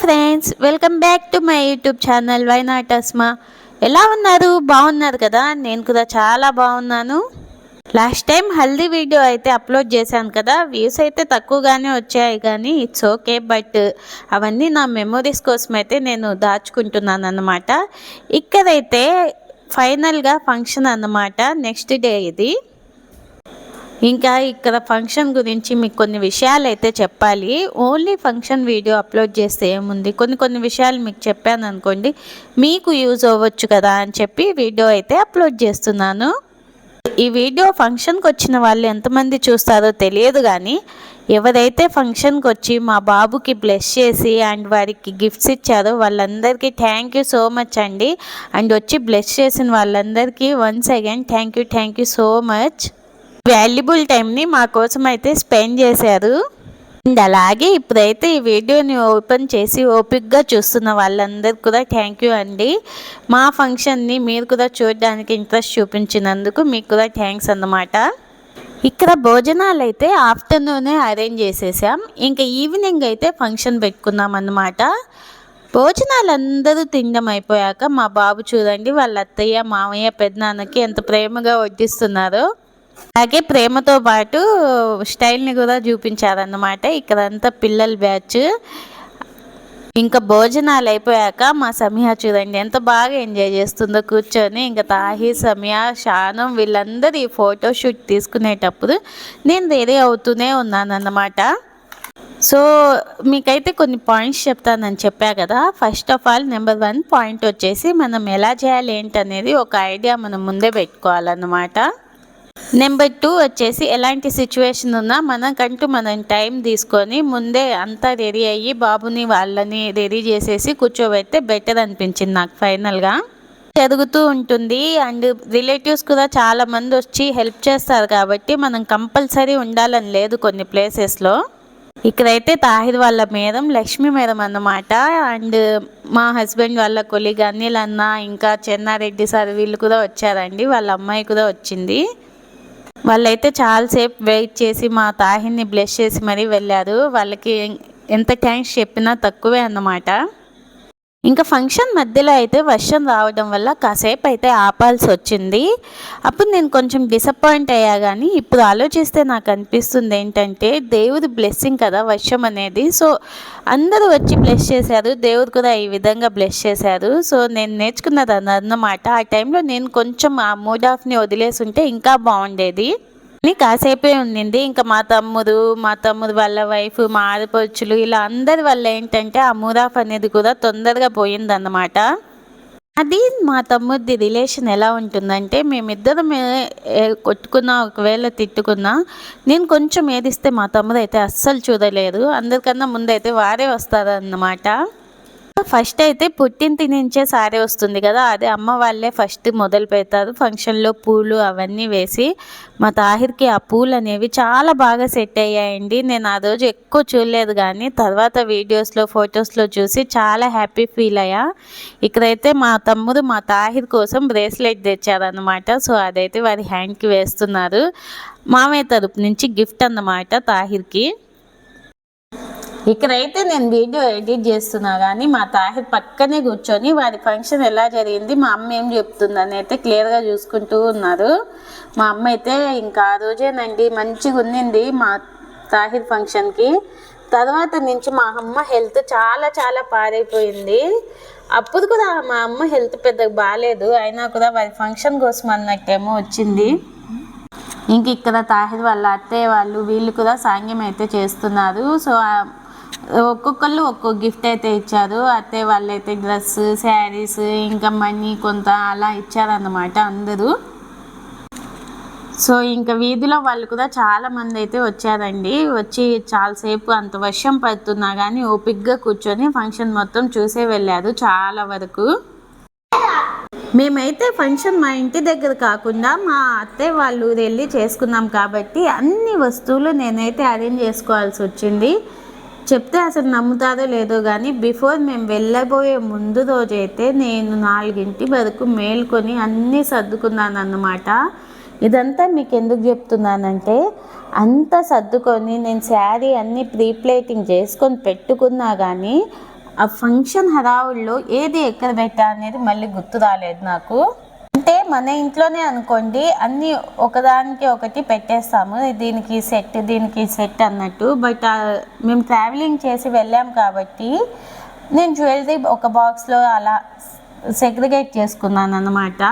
Friends, welcome back to my YouTube channel why not Asma. ఎలా ఉన్నారు? బాగున్నారు కదా? నేను కూడా చాలా బాగున్నాను. లాస్ట్ టైం హల్దీ వీడియో అయితే అప్లోడ్ చేశాను కదా, వ్యూస్ అయితే తక్కువగానే వచ్చాయి, కానీ ఇట్స్ ఓకే. బట్ అవన్నీ నా మెమొరీస్ కోసం అయితే నేను దాచుకుంటున్నాను అన్నమాట. ఇక్కడైతే ఫైనల్గా ఫంక్షన్ అన్నమాట. నెక్స్ట్ డే ఇది. ఇంకా ఇక్కడ ఫంక్షన్ గురించి మీకు కొన్ని విషయాలు అయితే చెప్పాలి. ఓన్లీ ఫంక్షన్ వీడియో అప్లోడ్ చేస్తే ఏముంది, కొన్ని విషయాలు మీకు చెప్పాను అనుకోండి, మీకు యూజ్ అవ్వచ్చు కదా అని చెప్పి వీడియో అయితే అప్లోడ్ చేస్తున్నాను. ఈ వీడియో ఫంక్షన్కి వచ్చిన వాళ్ళు ఎంతమంది చూస్తారో తెలియదు, కానీ ఎవరైతే ఫంక్షన్కి వచ్చి మా బాబుకి బ్లెస్ చేసి అండ్ వారికి గిఫ్ట్స్ ఇచ్చారో వాళ్ళందరికీ థ్యాంక్ యూ సో మచ్ అండి. అండ్ వచ్చి బ్లెస్ చేసిన వాళ్ళందరికీ once again thank you so much. Valuable టైంని మా కోసం అయితే స్పెండ్ చేశారు. అండ్ అలాగే ఇప్పుడైతే ఈ వీడియోని ఓపెన్ చేసి ఓపిక్గా చూస్తున్న వాళ్ళందరికీ కూడా థ్యాంక్ యూ అండి. మా ఫంక్షన్ని మీరు కూడా చూడడానికి ఇంట్రెస్ట్ చూపించినందుకు మీకు కూడా థ్యాంక్స్ అన్నమాట. ఇక్కడ భోజనాలు అయితే ఆఫ్టర్నూనే అరేంజ్ చేసేసాం. ఇంకా ఈవినింగ్ అయితే ఫంక్షన్ పెట్టుకున్నాం అన్నమాట. భోజనాలు అందరూ తినడం అయిపోయాక మా బాబు చూడండి వాళ్ళ అత్తయ్య మామయ్య పెద్దనాన్నకి ఎంత ప్రేమగా వడ్డిస్తున్నారో. అలాగే ప్రేమతో పాటు స్టైల్ని కూడా చూపించారన్నమాట. ఇక్కడంతా పిల్లల బ్యాచ్. ఇంకా భోజనాలు అయిపోయాక మా సమీహ చూడండి ఎంత బాగా ఎంజాయ్ చేస్తుందో కూర్చొని. ఇంకా తాహి, సమీహ, షానం వీళ్ళందరూ ఈ ఫోటోషూట్ తీసుకునేటప్పుడు నేను రెడీ అవుతూనే ఉన్నాను అన్నమాట. సో మీకైతే కొన్ని పాయింట్స్ చెప్తానని చెప్పా కదా. First of all number 1 point వచ్చేసి మనం ఎలా చేయాలి ఏంటనేది ఒక ఐడియా మనం ముందే పెట్టుకోవాలన్నమాట. నెంబర్ 2 వచ్చేసి ఎలాంటి సిచ్యువేషన్ ఉన్నా మనం టైం తీసుకొని ముందే అంతా రెడీ అయ్యి బాబుని వాళ్ళని రెడీ చేసేసి కూర్చోబెడితే బెటర్ అనిపించింది నాకు ఫైనల్గా. జరుగుతూ ఉంటుంది అండ్ రిలేటివ్స్ కూడా చాలామంది వచ్చి హెల్ప్ చేస్తారు కాబట్టి మనం కంపల్సరీ ఉండాలని లేదు కొన్ని ప్లేసెస్లో. ఇక్కడైతే తాహిర్ వాళ్ళ మేడం లక్ష్మీ మేడం అన్నమాట. అండ్ మా హస్బెండ్ వాళ్ళ కొలీగ్ అనిల్ అన్న ఇంకా చెన్నారెడ్డి సార్ వీళ్ళు కూడా వచ్చారండి. వాళ్ళ అమ్మాయి కూడా వచ్చింది. వాళ్ళైతే చాలాసేపు వెయిట్ చేసి మా తాహిర్ని బ్లెస్ చేసి మరీ వెళ్ళారు. వాళ్ళకి ఎంత థ్యాంక్స్ చెప్పినా తక్కువే అన్నమాట. ఇంకా ఫంక్షన్ మధ్యలో అయితే వర్షం రావడం వల్ల కాసేపు అయితే ఆపాల్సి వచ్చింది. అప్పుడు నేను కొంచెం డిసప్పాయింట్ అయ్యా, కానీ ఇప్పుడు ఆలోచిస్తే నాకు అనిపిస్తుంది ఏంటంటే దేవుడి బ్లెస్సింగ్ కదా వర్షం అనేది. సో అందరూ వచ్చి బ్లెస్ చేశారు, దేవుడు కూడా ఈ విధంగా బ్లెస్ చేశారు. సో నేను నేర్చుకున్నది అన్నమాట. ఆ టైంలో నేను కొంచెం ఆ మూడ్ ఆఫ్ని వదిలేసి ఉంటే ఇంకా బాగుండేది. కాసేపే ఉండింది. ఇంకా మా తమ్ముడు వాళ్ళ వైఫ్, మా ఆడపడుచులు ఇలా అందరి వల్ల ఏంటంటే ఆ మూడ్ ఆఫ్ అనేది కూడా తొందరగా పోయిందన్నమాట. అది మా తమ్ముడి రిలేషన్ ఎలా ఉంటుందంటే మేమిద్దరం కొట్టుకున్నా ఒకవేళ తిట్టుకున్నా నేను కొంచెం ఏదిస్తే మా తమ్ముడు అయితే అస్సలు చూడలేదు. అందరికన్నా ముందైతే వారే వస్తారన్నమాట. ఫస్ట్ అయితే పుట్టింటి నుంచే సారీ వస్తుంది కదా, అదే అమ్మ వాళ్ళే ఫస్ట్ మొదలు పెడతారు. ఫంక్షన్లో పూలు అవన్నీ వేసి మా తాహిర్కి ఆ పూలు అనేవి చాలా బాగా సెట్ అయ్యాయండి. నేను ఆ రోజు ఎక్కువ చూడలేదు, కానీ తర్వాత వీడియోస్లో ఫొటోస్లో చూసి చాలా హ్యాపీ ఫీల్ అయ్యా. ఇక్కడైతే మా తమ్ముడు మా తాహిర్ కోసం బ్రేస్లెట్ తెచ్చారనమాట. సో అదైతే వారి హ్యాండ్కి వేస్తున్నారు. మామయ్య తరపు నుంచి గిఫ్ట్ అన్నమాట తాహిర్కి. ఇక్కడైతే నేను వీడియో ఎడిట్ చేస్తున్నా, కానీ మా తాహిర్ పక్కనే కూర్చొని వారి ఫంక్షన్ ఎలా జరిగింది, మా అమ్మ ఏం చెప్తుందని అయితే క్లియర్గా చూసుకుంటూ ఉన్నారు. మా అమ్మ అయితే ఇంకా ఆ రోజేనండి మంచిగా ఉన్నింది మా తాహిర్ ఫంక్షన్కి. తర్వాత నుంచి మా అమ్మ హెల్త్ చాలా పాడైపోయింది. అప్పుడు కూడా మా అమ్మ హెల్త్ పెద్దగా బాగాలేదు, అయినా కూడా వారి ఫంక్షన్ కోసం అన్నట్టేమో వచ్చింది. ఇంక ఇక్కడ తాహిర్ వాళ్ళ అత్తయ్య వాళ్ళు వీళ్ళు కూడా సాంగ్యం అయితే చేస్తున్నారు. సో ఒక్కొక్కళ్ళు ఒక్కొక్క గిఫ్ట్ అయితే ఇచ్చారు. అత్తయ్య వాళ్ళు అయితే డ్రెస్, శారీస్, ఇంకా మనీ కొంత అలా ఇచ్చారన్నమాట అందరూ. సో ఇంకా వీధిలో వాళ్ళు కూడా చాలామంది అయితే వచ్చారండి. వచ్చి చాలాసేపు అంత వర్షం పడుతున్నా కానీ ఓపిక్గా కూర్చొని ఫంక్షన్ మొత్తం చూసే వెళ్ళారు చాలా వరకు. మేమైతే ఫంక్షన్ మా ఇంటి దగ్గర కాకుండా మా అత్తయ్య వాళ్ళు వెళ్ళి చేసుకున్నాం కాబట్టి అన్ని వస్తువులు నేనైతే అరేంజ్ చేసుకోవాల్సి వచ్చింది. చెప్తే అసలు నమ్ముతారో లేదో కానీ బిఫోర్ మేము వెళ్ళబోయే ముందు రోజైతే నేను 4 వరకు మేల్కొని అన్నీ సర్దుకున్నాను అన్నమాట. ఇదంతా మీకు ఎందుకు చెప్తున్నానంటే అంతా సర్దుకొని నేను శారీ అన్నీ ప్రీప్లేటింగ్ చేసుకొని పెట్టుకున్నా కానీ ఆ ఫంక్షన్ హడావుల్లో ఏది ఎక్కడ పెట్టా అనేది మళ్ళీ గుర్తు రాలేదు నాకు. అంటే మన ఇంట్లోనే అనుకోండి, అన్నీ ఒకదానికి ఒకటి పెట్టేస్తాము, దీనికి సెట్ అన్నట్టు. బట్ మేము ట్రావెలింగ్ చేసి వెళ్ళాం కాబట్టి నేను జ్యువెలరీ ఒక బాక్స్లో అలా సెగ్రిగేట్ చేసుకున్నాను అన్నమాట.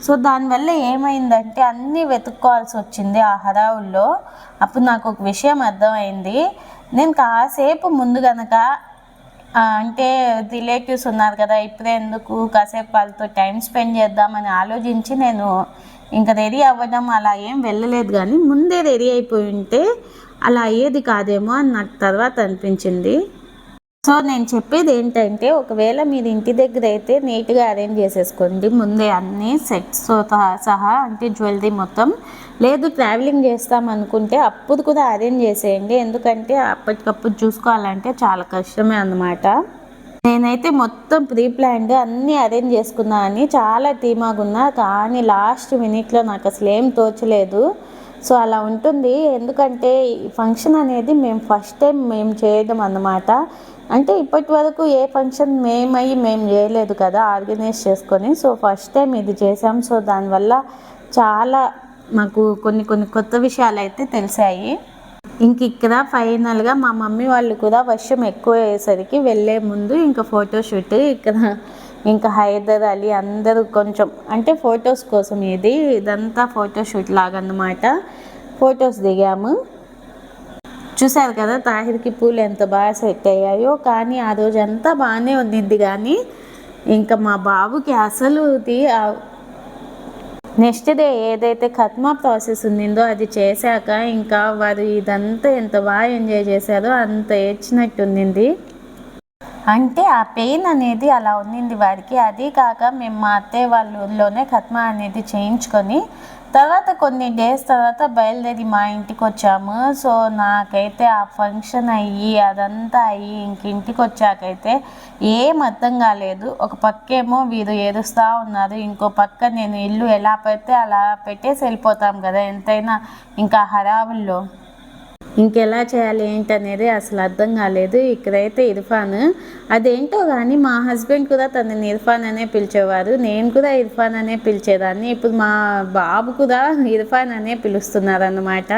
సో దానివల్ల ఏమైందంటే అన్నీ వెతుక్కోవాల్సి వచ్చింది ఆ హడావుల్లో. అప్పుడు నాకు ఒక విషయం అర్థమైంది. నేను కాసేపు ముందు కనుక అంటే రిలేటివ్స్ ఉన్నారు కదా, ఇప్పుడే ఎందుకు, కాసేపు వాళ్ళతో టైం స్పెండ్ చేద్దామని ఆలోచించి నేను ఇంకా రెడీ అవ్వడం అలా ఏం వెళ్ళలేదు. కానీ ముందే రెడీ అయిపోయి ఉంటే అలా అయ్యేది కాదేమో అని నాకు తర్వాత అనిపించింది. సో నేను చెప్పేది ఏంటంటే, ఒకవేళ మీరు ఇంటి దగ్గర అయితే నీట్గా అరేంజ్ చేసేసుకోండి ముందే అన్నీ సెట్స్తో సహా, అంటే జ్యువెలరీ మొత్తం. లేదు ట్రావెలింగ్ చేస్తాం అనుకుంటే అప్పుడు కూడా అరేంజ్ చేసేయండి, ఎందుకంటే అప్పటికప్పుడు చూసుకోవాలంటే చాలా కష్టమే అన్నమాట. నేనైతే మొత్తం ప్రీ ప్లాన్డ్ అన్నీ అరేంజ్ చేసుకున్నా అని చాలా ధీమాగున్నా, కానీ లాస్ట్ మినిట్లో నాకు అసలు ఏం తోచలేదు. సో అలా ఉంటుంది, ఎందుకంటే ఈ ఫంక్షన్ అనేది మేము ఫస్ట్ టైం మేము చేయడం అన్నమాట. అంటే ఇప్పటి వరకు ఏ ఫంక్షన్ మేము చేయలేదు కదా ఆర్గనైజ్ చేసుకొని. సో ఫస్ట్ టైం ఇది చేసాం. సో దానివల్ల చాలా మాకు కొన్ని కొత్త విషయాలు అయితే తెలిసాయి. ఇక్కడ ఫైనల్గా మా మమ్మీ వాళ్ళు కూడా వర్షం ఎక్కువ అయ్యేసరికి వెళ్ళే ముందు ఇంకా ఫోటోషూట్ ఇక్కడ ఇంకా హైదర్ అలీ అందరూ కొంచెం అంటే ఫొటోస్ కోసం ఇదంతా ఫోటోషూట్ లాగా అన్నమాట. ఫొటోస్ దిగాము. చూసారు కదా తాహిర్కి పూలు ఎంత బాగా సెట్ అయ్యాయో. కానీ ఆ రోజంతా బాగానే ఉండింది, కానీ ఇంకా మా బాబుకి అసలు నెక్స్ట్ డే ఏదైతే ఖత్మా ప్రాసెస్ ఉండిందో అది చేశాక ఇంకా వారు ఇదంతా ఎంత బాగా ఎంజాయ్ చేశారో అంత ఏడ్చినట్టు ఉండింది. అంటే ఆ పెయిన్ అనేది అలా ఉండింది వారికి. అది కాక మేము మా అత్తయ్య వాళ్ళ ఊళ్ళోనే ఖత్మా అనేది చేయించుకొని తర్వాత కొన్ని డేస్ తర్వాత బయలుదేరి మా ఇంటికి వచ్చాము. సో నాకైతే ఆ ఫంక్షన్ అదంతా అయ్యి ఇంటికి వచ్చాకైతే ఏం అర్థం కాలేదు. ఒక పక్కేమో వీరు ఏడుస్తూ ఉన్నారు, ఇంకో పక్క నేను ఇల్లు ఎలా పెడితే అలా పెట్టేసి వెళ్ళిపోతాం కదా ఎంతైనా ఇంకా హడావుల్లో. ఇంకెలా చేయాలి ఏంటనేది అసలు అర్థం కాలేదు. ఇక్కడైతే ఇర్ఫాన్, అదేంటో కానీ మా హస్బెండ్ కూడా తనని ఇర్ఫాన్ అనే పిలిచేవారు, నేను కూడా ఇర్ఫాన్ అనే పిలిచేదాన్ని. ఇప్పుడు మా బాబు కూడా ఇర్ఫాన్ అనే పిలుస్తున్నారు అన్నమాట.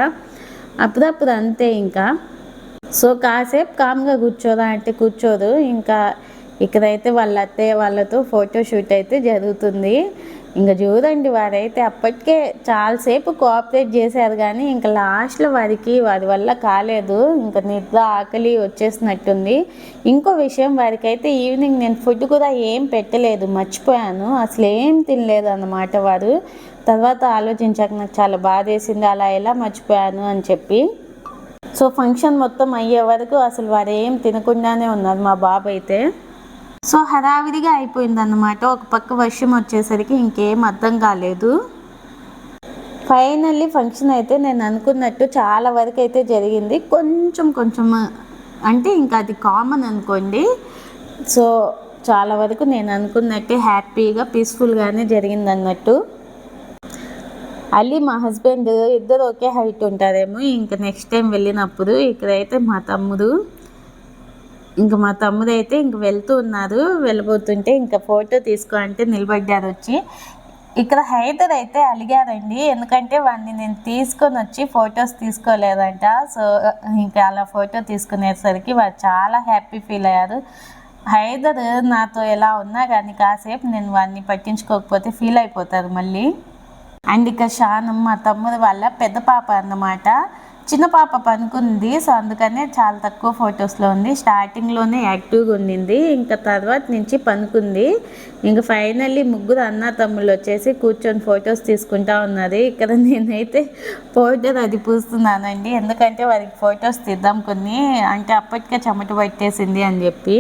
అప్పుడప్పుడు అంతే ఇంకా. సో కాసేపు కామ్గా కూర్చోరా అంటే కూర్చోరు. ఇంకా ఇక్కడైతే వాళ్ళ అత్తయ్య వాళ్ళతో ఫోటోషూట్ అయితే జరుగుతుంది. ఇంకా చూడండి, వారైతే అప్పటికే చాలాసేపు కోఆపరేట్ చేశారు, కానీ ఇంకా లాస్ట్లో వారి వల్ల కాలేదు. ఇంకా నిద్ర ఆకలి వచ్చేసినట్టుంది. ఇంకో విషయం, వారికైతే ఈవినింగ్ నేను ఫుడ్ కూడా ఏం పెట్టలేదు, మర్చిపోయాను, అసలు ఏం తినలేదు అన్నమాట వారు. తర్వాత ఆలోచించాక నాకు చాలా బాధేసింది, అలా ఎలా మర్చిపోయాను అని చెప్పి. సో ఫంక్షన్ మొత్తం అయ్యే వరకు అసలు వారు ఏం తినకుండానే ఉన్నారు మా బాబు అయితే. సో హడావిడిగా అయిపోయిందన్నమాట. ఒక పక్క వర్షం వచ్చేసరికి ఇంకేం అర్థం కాలేదు. ఫైనల్లీ ఫంక్షన్ అయితే నేను అనుకున్నట్టు చాలా వరకు అయితే జరిగింది. కొంచెం అంటే ఇంకా అది కామన్ అనుకోండి. సో చాలా వరకు నేను అనుకున్నట్టే హ్యాపీగా పీస్ఫుల్గానే జరిగింది అన్నట్టు. అలీ మా హస్బెండ్ ఇద్దరు ఒకే హైట్ ఉంటారేమో ఇంకా నెక్స్ట్ టైం వెళ్ళినప్పుడు. ఇక్కడైతే మా తమ్ముడు అయితే ఇంక వెళ్తూ ఉన్నారు. వెళ్ళబోతుంటే ఇంకా ఫోటో తీసుకో అంటే నిలబడ్డారు వచ్చి. ఇక్కడ హైదర్ అయితే అలిగారండి, ఎందుకంటే వాడిని నేను తీసుకొని వచ్చి ఫొటోస్ తీసుకోలేదంట. సో ఇంకా అలా ఫోటో తీసుకునేసరికి వాడు చాలా హ్యాపీ ఫీల్ అయ్యారు. హైదర్ నాతో ఎలా ఉన్నా కానీ కాసేపు నేను వాడిని పట్టించుకోకపోతే ఫీల్ అయిపోతారు మళ్ళీ. అండ్ ఇక షానం మా తమ్ముడు వాళ్ళ పెద్ద పాప అన్నమాట. చిన్న పాప పనుకుంది, సో అందుకనే చాలా తక్కువ ఫొటోస్లో ఉంది. స్టార్టింగ్లోనే యాక్టివ్గా ఉండింది, ఇంకా తర్వాత నుంచి పనుకుంది. ఇంకా ఫైనల్లీ ముగ్గురు అన్న తమ్ముళ్ళు వచ్చేసి కూర్చొని ఫొటోస్ తీసుకుంటా ఉన్నారు. ఇక్కడ నేనైతే పౌడర్ అది పూస్తున్నానండి, ఎందుకంటే వారికి ఫొటోస్ తీద్దాం కొన్ని, అంటే అప్పటికే చెమట పట్టేసింది అని చెప్పి.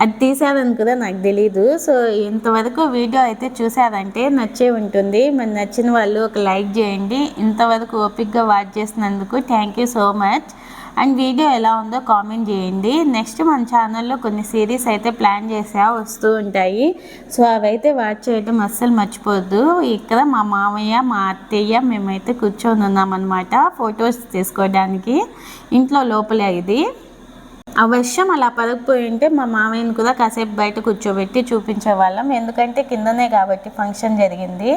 అది తీసారని కూడా నాకు తెలీదు. సో ఇంతవరకు వీడియో అయితే చూసారంటే నచ్చే ఉంటుంది. మరి నచ్చిన వాళ్ళు ఒక లైక్ చేయండి. ఇంతవరకు ఓపిక్గా వాచ్ చేసినందుకు thank you so much. And video ఎలా ఉందో కామెంట్ చేయండి. నెక్స్ట్ మన ఛానల్లో కొన్ని సిరీస్ అయితే ప్లాన్ వస్తూ ఉంటాయి. సో అవైతే వాచ్ చేయడం అస్సలు మర్చిపోద్దు. ఇక్కడ మా మామయ్య మా అత్తయ్య మేమైతే కూర్చొని ఉన్నామన్నమాట ఫొటోస్ తీసుకోవడానికి. ఇంట్లో లోపలే ఇది. ఆ వర్షం అలా పడకపోయి ఉంటే మా మామయ్యని కూడా కాసేపు బయట కూర్చోబెట్టి చూపించేవాళ్ళం, ఎందుకంటే కిందనే కాబట్టి ఫంక్షన్ జరిగింది.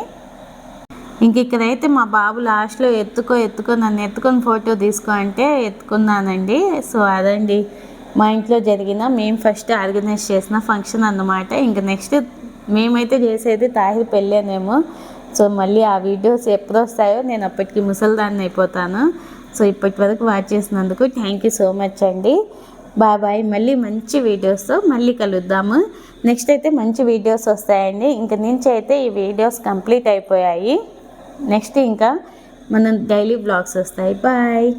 ఇంక ఇక్కడైతే మా బాబు లాస్ట్లో ఎత్తుకో నన్ను ఎత్తుకొని ఫోటో తీసుకో అంటే ఎత్తుకున్నానండి. సో అదండి మా ఇంట్లో జరిగిన, మేము ఫస్ట్ ఆర్గనైజ్ చేసిన ఫంక్షన్ అన్నమాట. ఇంక నెక్స్ట్ మేమైతే చేసేది తాహిర్ పెళ్ళేనేమో. సో మళ్ళీ ఆ వీడియోస్ ఎప్పుడు వస్తాయో నేను అప్పటికి ముసలిదాన్ని అయిపోతాను. సో ఇప్పటి వరకు వాచ్ చేసినందుకు థ్యాంక్ యూ సో మచ్ అండి. బాయ్. మళ్ళీ మంచి వీడియోస్తో మళ్ళీ కలుద్దాము. నెక్స్ట్ అయితే మంచి వీడియోస్ వస్తాయండి. ఇంక నుంచి అయితే ఈ వీడియోస్ కంప్లీట్ అయిపోయాయి. నెక్స్ట్ ఇంకా మన డైలీ బ్లాగ్స్ వస్తాయి. బాయ్.